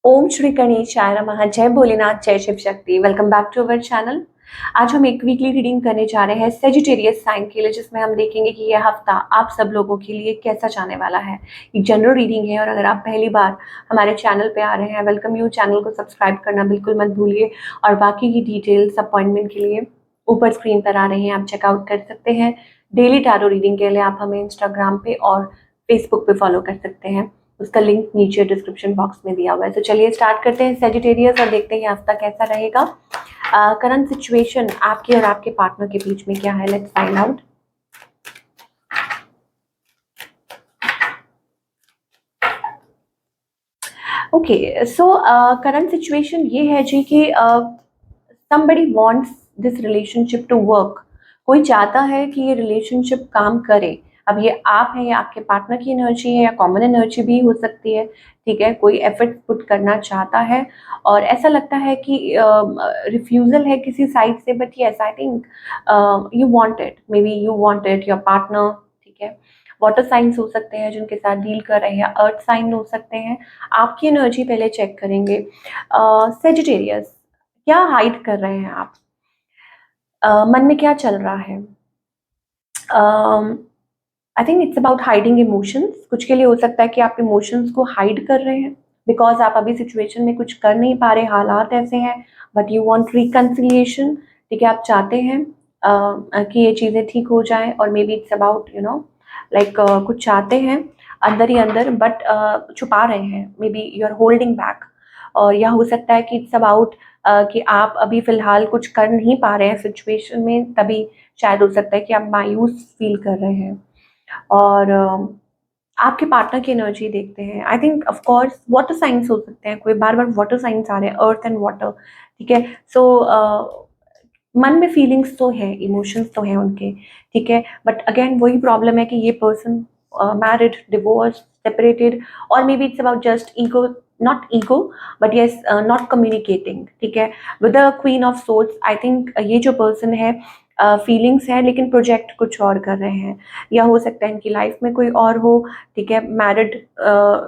ओम श्री गणेशाय नमः। जय भोलेनाथ, जय Shiv Shakti. Welcome back to our channel. आज हम एक वीकली रीडिंग करने जा रहे हैं सेजिटेरियस साइन के लिए, जिसमें हम देखेंगे कि यह हफ्ता आप सब लोगों के लिए कैसा जाने वाला है। एक जनरल रीडिंग है और अगर आप पहली बार हमारे चैनल पे आ रहे हैं, वेलकम यू। चैनल को सब्सक्राइब करना बिल्कुल मत भूलिए और बाकी की डिटेल्स अपॉइंटमेंट के लिए ऊपर स्क्रीन पर आ रहे हैं, आप चेकआउट कर सकते हैं। डेली टैरो रीडिंग के लिए आप हमें इंस्टाग्राम पे और फेसबुक पे फॉलो कर सकते हैं, उसका लिंक नीचे डिस्क्रिप्शन बॉक्स में दिया हुआ है। तो चलिए स्टार्ट करते हैं सेजिटेरियस और देखते हैं हफ्ता कैसा रहेगा। करंट सिचुएशन आपके और आपके पार्टनर के बीच में क्या है, let's find out. Okay, so current situation ये है जी कि somebody wants this relationship to work। कोई चाहता है कि ये रिलेशनशिप काम करे। अब ये आप हैं या आपके पार्टनर की एनर्जी है या कॉमन एनर्जी भी हो सकती है, ठीक है। कोई एफर्ट पुट करना चाहता है और ऐसा लगता है कि रिफ्यूजल है किसी साइड से, but yes I think you want it, may be you want it your partner, ठीक है। वाटर साइंस हो सकते हैं जिनके साथ डील कर रहे हैं या अर्थ साइन हो सकते हैं। आपकी एनर्जी पहले चेक करेंगे। सेजिटेरियस, क्या हाइड कर रहे हैं आप? मन में क्या चल रहा है? आई think it's about hiding emotions. कुछ के लिए हो सकता है कि आप इमोशंस को हाइड कर रहे हैं बिकॉज आप अभी सिचुएशन में कुछ कर नहीं पा रहे, हालात ऐसे हैं, बट यू वांट रिकंसिलिएशन, ठीक है। आप चाहते हैं कि ये चीज़ें ठीक हो जाएं और maybe it's about you know like कुछ चाहते हैं अंदर ही अंदर, बट छुपा रहे हैं, maybe you are holding back. और यह हो सकता है कि इट्स अबाउट कि आप अभी फ़िलहाल कुछ कर नहीं पा रहे हैं सिचुएशन में, तभी शायद हो सकता है कि आप मायूस फ़ील कर रहे हैं। और आपके पार्टनर की एनर्जी देखते हैं। I think of course water science हो सकते हैं, कोई बार-बार वाटर साइंस आ रहे हैं, अर्थ एंड वाटर, ठीक है। सो मन में फीलिंग्स तो है, इमोशंस तो हैं उनके, ठीक है। बट अगेन वही प्रॉब्लम है कि ये पर्सन मैरिड, डिवोर्स, सेपरेटेड, और maybe it's about just ego, not ego but yes not communicating, ठीक है। With the queen of swords I think ये जो पर्सन है फीलिंग्स है लेकिन प्रोजेक्ट कुछ और कर रहे हैं, या हो सकता है इनकी लाइफ में कोई और हो, ठीक है, मैरिड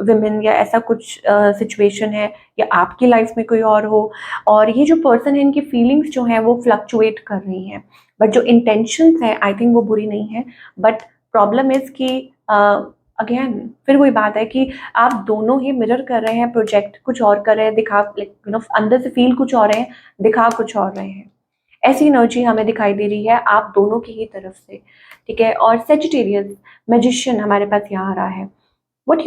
विमेन या ऐसा कुछ सिचुएशन है, या आपकी लाइफ में कोई और हो। और ये जो पर्सन है इनकी फीलिंग्स जो हैं वो फ्लक्चुएट कर रही हैं, बट जो इंटेंशंस हैं आई थिंक वो बुरी नहीं है। बट प्रॉब्लम इज कि अगेन फिर वही बात है कि आप दोनों ही मिरर कर रहे हैं, प्रोजेक्ट कुछ और कर रहे हैं, दिखा लाइक यू नो अंदर से फील कुछ और रहे हैं, दिखा कुछ और रहे हैं। ऐसी एनर्जी हमें दिखाई दे रही है आप दोनों की ही तरफ से, ठीक है। और सेजिटेरियस मैजिशियन हमारे पास यहाँ आ रहा है। what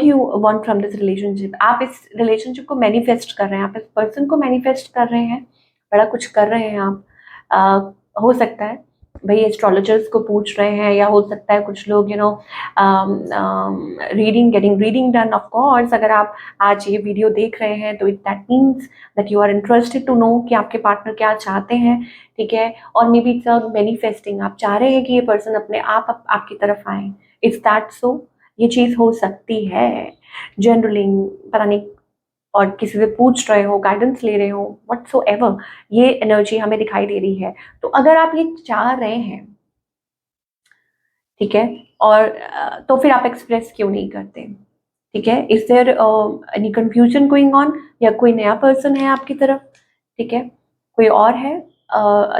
you want from this relationship? आप इस रिलेशनशिप को मैनिफेस्ट कर रहे हैं, आप इस पर्सन को मैनिफेस्ट कर रहे हैं, बड़ा कुछ कर रहे हैं आप। हो सकता है भाई एस्ट्रोलॉजर्स को पूछ रहे हैं, या हो सकता है कुछ लोग getting reading done. Of course अगर आप आज ये वीडियो देख रहे हैं तो that means that you are interested to know कि आपके पार्टनर क्या चाहते हैं, ठीक है। और मे बी इट्स मैनिफेस्टिंग, आप चाह रहे हैं कि ये पर्सन अपने आप आपकी तरफ आए। It's that so? ये चीज़ हो सकती है जनरली, पता नहीं, और किसी से पूछ रहे हो, गाइडेंस ले रहे हो, व्हाटसोएवर, ये एनर्जी हमें दिखाई दे रही है। तो अगर आप ये चाह रहे हैं, ठीक है, और तो फिर आप एक्सप्रेस क्यों नहीं करते, ठीक है। Is there any confusion going on, या कोई नया पर्सन है आपकी तरफ, ठीक है, कोई और है,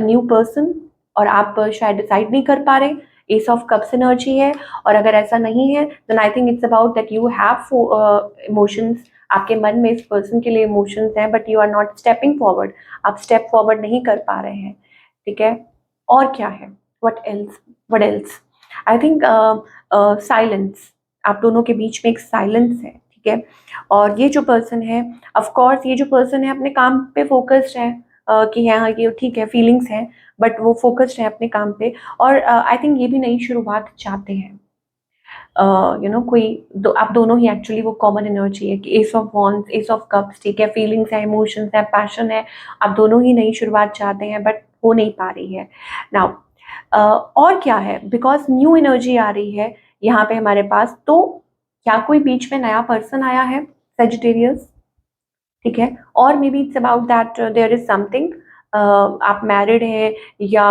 न्यू पर्सन, और आप शायद डिसाइड नहीं कर पा रहे। एस ऑफ कप्स एनर्जी है, और अगर ऐसा नहीं है then I think it's about that you have emotions, आपके मन में इस पर्सन के लिए इमोशंस हैं, but you are not stepping forward, आप स्टेप फॉरवर्ड नहीं कर पा रहे हैं, ठीक है। और क्या है? What else I think silence, आप दोनों के बीच में एक साइलेंस है, ठीक है। और ये जो पर्सन है, ऑफ कोर्स ये जो पर्सन है अपने काम पे फोकस्ड है, कि हाँ ये ठीक है, फीलिंग्स हैं, बट वो फोकस्ड है अपने काम पे। और आई थिंक ये भी नई शुरुआत चाहते हैं। कोई आप दोनों ही एक्चुअली वो कॉमन एनर्जी है कि S of wands, S of cups, ठीक है, फीलिंग्स है, इमोशंस है, पैशन है, आप दोनों ही नई शुरुआत चाहते हैं बट हो नहीं पा रही है नाउ। और क्या है, बिकॉज न्यू एनर्जी आ रही है यहाँ पे हमारे पास, तो क्या कोई बीच में नया पर्सन आया है सेजिटेरियस, ठीक है। और maybe it's about that there is something, आप मैरिड हैं, या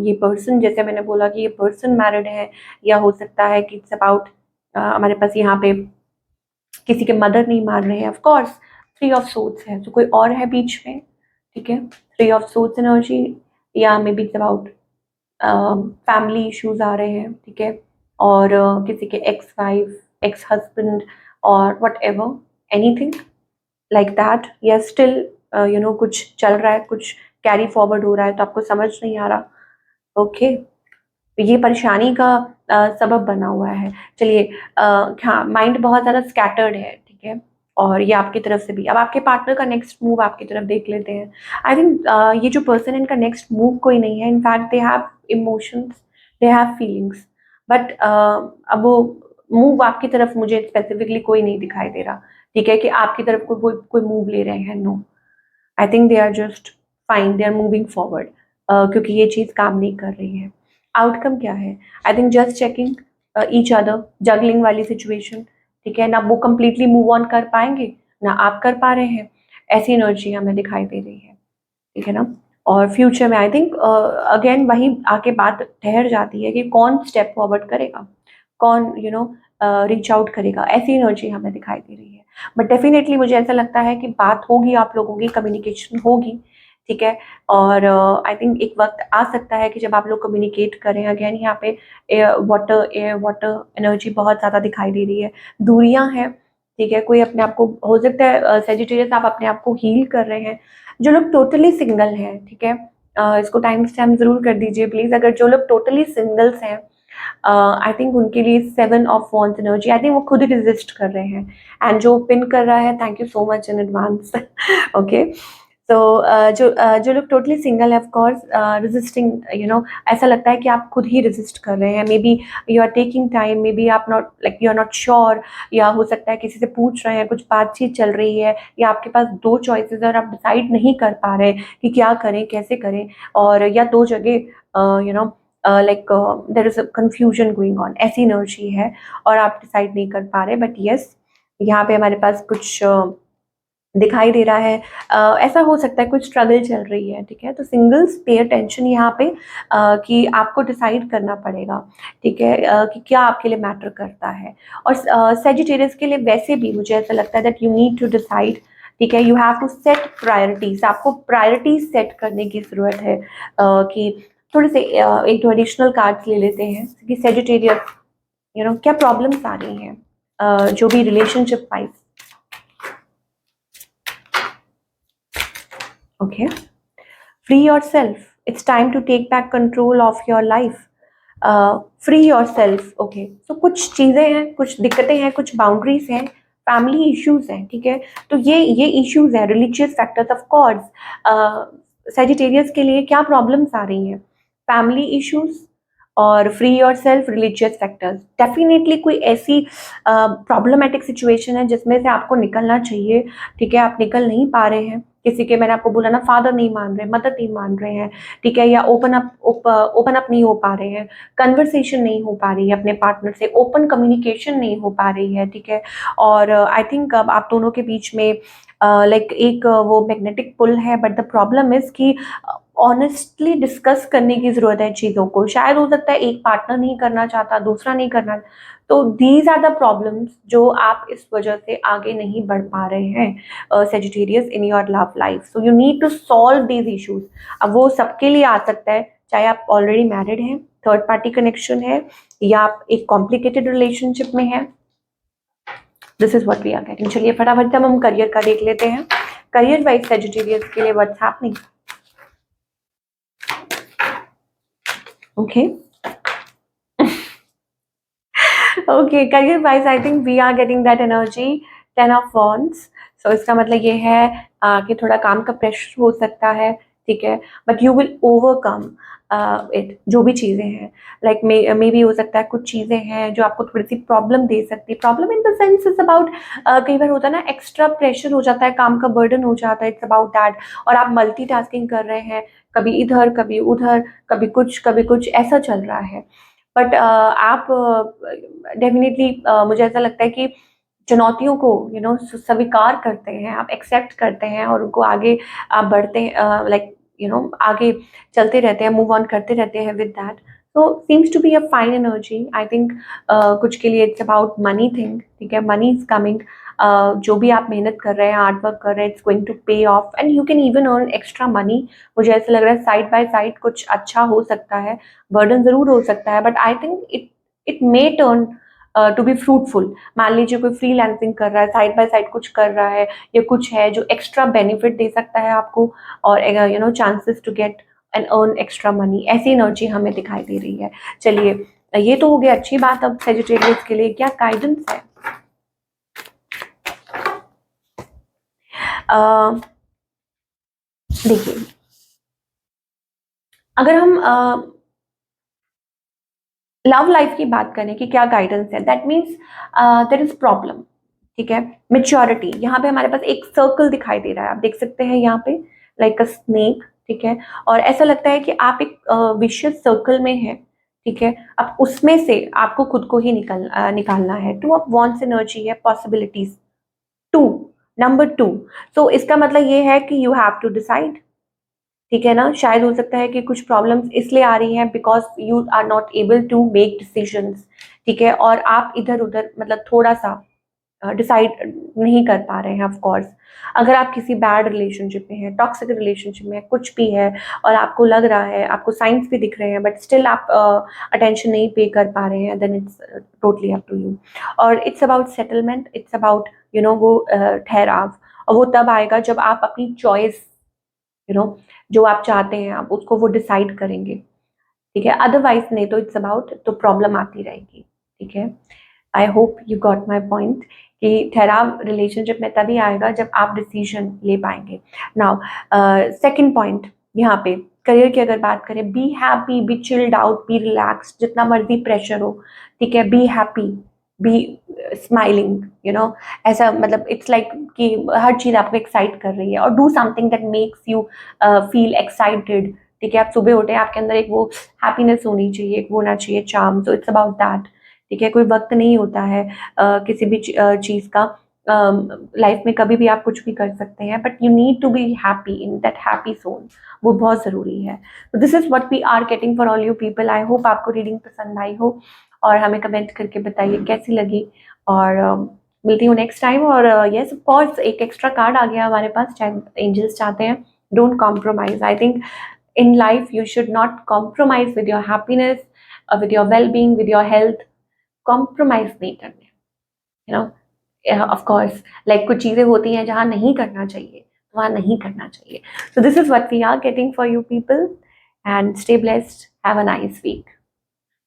ये पर्सन, जैसे मैंने बोला कि ये पर्सन मैरिड है, या हो सकता है कि इट्स अबाउट हमारे पास यहाँ पे किसी के मदर नहीं मान रहे हैं, of course three of swords है, तो कोई और है बीच में, ठीक है। थ्री ऑफ सोर्ड्स एनर्जी, या maybe it's about family issues आ रहे हैं, ठीक है, और किसी के एक्स वाइफ, एक्स हस्बैंड, और whatever, anything like that, या स्टिल कुछ चल रहा है, कुछ कैरी फॉरवर्ड हो रहा है तो आपको समझ नहीं आ रहा। ओके, ये परेशानी का सबब बना हुआ है। चलिए, हाँ, माइंड बहुत ज़्यादा स्कैटर्ड है, ठीक है, और ये आपकी तरफ से भी। अब आपके पार्टनर का नेक्स्ट मूव आपकी तरफ देख लेते हैं। आई थिंक ये जो पर्सन है, इनका नेक्स्ट मूव कोई नहीं है। In fact they have emotions, they have feelings, but अब वो मूव आपकी तरफ मुझे स्पेसिफिकली कोई नहीं दिखाई दे रहा, ठीक है, कि आपकी तरफ कोई मूव ले रहे हैं। No, I think they are just fine, they are moving forward, क्योंकि ये चीज़ काम नहीं कर रही है। आउटकम क्या है? I think just checking each other, juggling वाली सिचुएशन, ठीक है ना। वो कंप्लीटली मूव ऑन कर पाएंगे ना आप कर पा रहे हैं, ऐसी एनर्जी हमें दिखाई दे रही है, ठीक है ना। और फ्यूचर में आई थिंक अगेन वही आके बात ठहर जाती है कि कौन स्टेप फॉरवर्ड करेगा, कौन रीच आउट करेगा, ऐसी एनर्जी हमें दिखाई दे रही है। बट डेफिनेटली मुझे ऐसा लगता है कि बात होगी, आप लोगों की कम्युनिकेशन होगी, ठीक है। और आई थिंक एक वक्त आ सकता है कि जब आप लोग कम्युनिकेट करें। अगेन यहाँ पे एयर वाटर एनर्जी बहुत ज़्यादा दिखाई दे रही है, दूरियां हैं, ठीक है। कोई अपने आप को, हो सकता है सेजिटेरियस आप अपने आप को हील कर रहे हैं। जो लोग टोटली सिंगल हैं, ठीक है, इसको टाइम स्टैम्प जरूर कर दीजिए प्लीज। अगर जो लोग टोटली सिंगल्स हैं, आई थिंक उनके लिए 7 of wands energy, I think वो खुद ही रेजिस्ट कर रहे हैं। एंड जो पिन कर रहा है, thank you so much in advance. Okay, तो जो लोग टोटली सिंगल है, ऑफ कोर्स रेजिस्टिंग, ऐसा लगता है कि आप खुद ही रेजिस्ट कर रहे हैं। Maybe you are taking time, maybe आप not like you are not sure, या हो सकता है किसी से पूछ रहे हैं, कुछ बातचीत चल रही है, या आपके पास 2 चॉइसेस है और आप डिसाइड नहीं कर पा रहे कि क्या करें, कैसे करें, और या 2 जगह like there is a confusion going on, ऐसी एनर्जी है और आप डिसाइड नहीं कर पा रहे। बट यस, यहाँ पे हमारे पास कुछ दिखाई दे रहा है। ऐसा हो सकता है कुछ स्ट्रगल चल रही है, ठीक है। तो सिंगल्स पे अटेंशन यहाँ पे, कि आपको डिसाइड करना पड़ेगा, ठीक है, कि क्या आपके लिए मैटर करता है। और सेजिटेरियस के लिए वैसे भी मुझे ऐसा लगता है that you need to decide, ठीक है, you have to set priorities. आपको प्रायोरिटीज सेट करने की ज़रूरत है, कि थोड़े से एक दो एडिशनल कार्ड्स ले लेते हैं कि सेजिटेरियस क्या प्रॉब्लम्स आ रही हैं, जो भी relationship wise. Okay, free yourself. It's time to take back control of your life. Free yourself. Okay, so कुछ चीज़ें हैं, कुछ दिक्कतें हैं, कुछ बाउंड्रीज हैं, फैमिली इश्यूज हैं, ठीक है। तो ये इश्यूज हैं, religious factors of course. Sagittarius के लिए क्या प्रॉब्लम्स आ रही हैं? फैमिली इश्यूज और free your self, religious factors. Definitely कोई ऐसी प्रॉब्लमेटिक सिचुएशन है जिसमें से आपको निकलना चाहिए, ठीक है, आप निकल नहीं पा रहे हैं। किसी के, मैंने आपको बोला ना, फादर नहीं मान रहे, मदर नहीं मान रहे हैं, ठीक है, या ओपन अप नहीं हो पा रहे हैं, कन्वर्सेशन नहीं हो पा रही है अपने पार्टनर से, ओपन कम्युनिकेशन नहीं हो पा रही है, ठीक है। और आई थिंक अब आप दोनों के बीच में लाइक एक वो मैग्नेटिक पुल है, बट द प्रॉब्लम इज कि ऑनेस्टली डिस्कस करने की ज़रूरत है चीज़ों को। शायद हो सकता है एक पार्टनर नहीं करना चाहता, दूसरा नहीं करना, तो दीज आर द प्रॉब्लम्स जो आप इस वजह से आगे नहीं बढ़ पा रहे हैं Sagittarius in your love life. So you need to solve these issues. अब वो सबके लिए आ सकता है, चाहे आप ऑलरेडी मैरिड हैं, थर्ड पार्टी कनेक्शन है, या आप एक कॉम्प्लिकेटेड रिलेशनशिप में हैं। This is what we are getting. चलिए फटाफट से हम करियर का देख लेते हैं। करियर वाइज सेजिटेरियस के लिए what's happening. Okay. Okay, career wise I think we are getting that energy, 10 of wands. So इसका मतलब ये है कि थोड़ा काम का प्रेशर हो सकता है, ठीक है, but you will overcome it. जो भी चीज़ें हैं, लाइक मे भी हो सकता है कुछ चीज़ें हैं जो आपको थोड़ी सी प्रॉब्लम दे सकती है। Problem in the sense is about, कई बार होता है ना, एक्स्ट्रा प्रेशर हो जाता है, काम का बर्डन हो जाता है, इट्स अबाउट दैट। और आप मल्टीटास्किंग कर रहे हैं, कभी इधर कभी उधर, कभी कुछ ऐसा चल रहा है। बट आप डेफिनेटली मुझे ऐसा लगता है कि चुनौतियों को स्वीकार करते हैं, आप एक्सेप्ट करते हैं और उनको आगे आप बढ़ते हैं, लाइक आगे चलते रहते हैं, मूव ऑन करते रहते हैं विद दैट। तो seems to be a fine energy. I think कुछ के लिए इट्स अबाउट मनी थिंग, ठीक है, मनी इज कमिंग। जो भी आप मेहनत कर रहे हैं, हार्ड वर्क कर रहे हैं, इट्स गोइंग टू पे of and you can even earn extra money. मुझे ऐसा लग रहा है साइड बाय साइड कुछ अच्छा हो सकता है, बर्डन जरूर हो सकता है, but I think it may turn to be fruitful. मान लीजिए कोई फ्रीलांसिंग कर रहा है, साइड बाय साइड कुछ कर रहा है, या कुछ है जो एक्स्ट्रा बेनिफिट दे सकता है आपको, और you know chances to get and earn extra money, ऐसी एनर्जी हमें दिखाई दे रही है। चलिए, ये तो हो गया अच्छी बात। अब सेजिटेरियस के लिए क्या गाइडेंस है? देखिए, अगर हम लव लाइफ की बात करें कि क्या गाइडेंस है, that means there is problem, ठीक है। मेच्योरिटी, यहाँ पे हमारे पास एक सर्कल दिखाई दे रहा है, आप देख सकते हैं यहाँ पे, लाइक अ स्नेक, ठीक है। और ऐसा लगता है कि आप एक विशियस सर्कल में हैं, ठीक है। अब उसमें से आपको खुद को ही निकालना है। टू ऑफ वॉन्ट्स एनर्जी है, पॉसिबिलिटीज, टू, नंबर टू। सो इसका मतलब ये है कि यू हैव टू डिसाइड, ठीक है ना। शायद हो सकता है कि कुछ प्रॉब्लम्स इसलिए आ रही हैं because you are not able to make decisions, ठीक है, और आप इधर उधर मतलब थोड़ा सा डिसाइड नहीं कर पा रहे हैं। ऑफ कोर्स, अगर आप किसी बैड रिलेशनशिप में हैं, टॉक्सिक रिलेशनशिप में कुछ भी है, और आपको लग रहा है, आपको साइंस भी दिख रहे हैं, बट स्टिल आप अटेंशन नहीं पे कर पा रहे हैं, then it's totally up to you. और it's about settlement, it's about you know वो ठहराव। और वो तब आएगा जब आप अपनी चॉइस, यू नो, जो आप चाहते हैं आप उसको वो डिसाइड करेंगे, ठीक है। अदरवाइज नहीं तो इट्स अबाउट, तो प्रॉब्लम आती रहेगी, ठीक है। I hope you got my point कि ठहराव रिलेशनशिप में तभी आएगा जब आप डिसीजन ले पाएंगे। नाउ सेकंड पॉइंट, यहाँ पे करियर की अगर बात करें, be happy, be chilled out, be relax, जितना मर्जी प्रेशर हो, ठीक है, be happy, be smiling, you know, ऐसा मतलब इट्स लाइक कि हर चीज़ आपको एक्साइट कर रही है। और do something that makes you feel excited, ठीक है। आप सुबह उठे, आपके अंदर एक वो हैप्पीनेस होनी चाहिए, एक वो होना चाहिए चार्म, तो इट्स अबाउट दैट, ठीक है। कोई वक्त नहीं होता है किसी भी चीज़ का, लाइफ में कभी भी आप कुछ भी कर सकते हैं, but you need to be happy in that happy zone, वो बहुत ज़रूरी है। तो this is what we are getting for all you people. I hope आपको रीडिंग पसंद आई हो, और हमें कमेंट करके बताइए कैसी लगी। और मिलती हूँ नेक्स्ट टाइम। और यस ऑफ कोर्स, एक एक्स्ट्रा कार्ड आ गया हमारे पास, चाहे एंजल्स चाहते हैं, don't compromise. I think in life you should not compromise with your happiness, with your well-being, with your health. Compromise नहीं करने, you know, of course, like कुछ चीजें होती हैं जहाँ नहीं करना चाहिए, वहाँ नहीं करना चाहिए। So this is what we are getting for you people, and stay blessed, have a nice week.